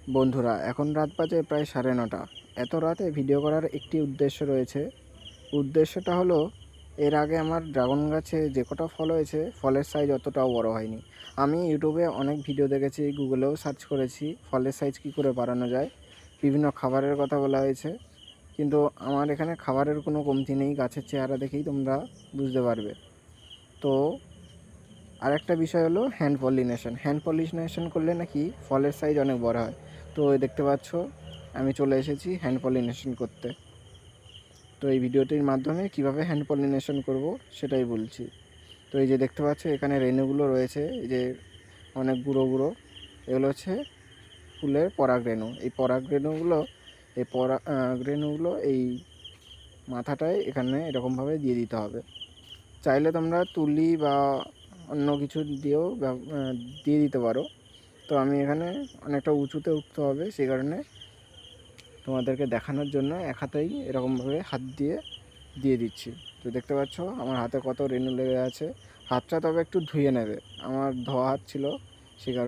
বন্ধুরা, এখন রাত বাজে প্রায় 9:30। এত রাতে ভিডিও করার একটি উদ্দেশ্য রয়েছে। উদ্দেশ্যটা হলো, এর আগে আমার ড্রাগন গাছে যে কটা ফল হয়েছে, ফলের সাইজ অতটাও বড় হয়নি। আমি ইউটিউবে অনেক ভিডিও দেখেছি, গুগলেও সার্চ করেছি ফলের সাইজ কী করে বাড়ানো যায়। বিভিন্ন খাবারের কথা বলা হয়েছে, কিন্তু আমার এখানে খাবারের কোনো কমতি নেই। গাছের চেহারা দেখেই তোমরা বুঝতে পারবে। তো আরেকটা বিষয় হলো হ্যান্ড পলিনেশন করলে নাকি ফলের সাইজ অনেক বড় হয়। তো দেখতে পাচ্ছ, আমি চলে এসেছি হ্যান্ড পলিনেশন করতে। তো এই ভিডিওটির মাধ্যমে কিভাবে হ্যান্ড পলিনেশন করব সেটাই বলছি। তো এই যে দেখতে পাচ্ছ, এখানে রেণুগুলো রয়েছে, এই যে অনেক গুঁড়ো গুঁড়ো, এগুলো হচ্ছে ফুলের পরাগরেণু। এই পরাগরেণুগুলো এই মাথাটায় এখানে এরকমভাবে দিয়ে দিতে হবে। চাইলে তোমরা তুলি বা অন্য কিছু দিয়েও দিয়ে দিতে পারো। তো আমি এখানে অনেকটা উঁচুতে উঠতে হবে, সেই কারণে তোমাদেরকে দেখানোর জন্য এক হাতেই এরকমভাবে হাত দিয়ে দিয়ে দিচ্ছি। তো দেখতে পাচ্ছ আমার হাতে কত রেণু লেগে আছে। হাতটা তবে একটু ধুয়ে নেবে, আমার ধোয়া হাত ছিল, সে কারণে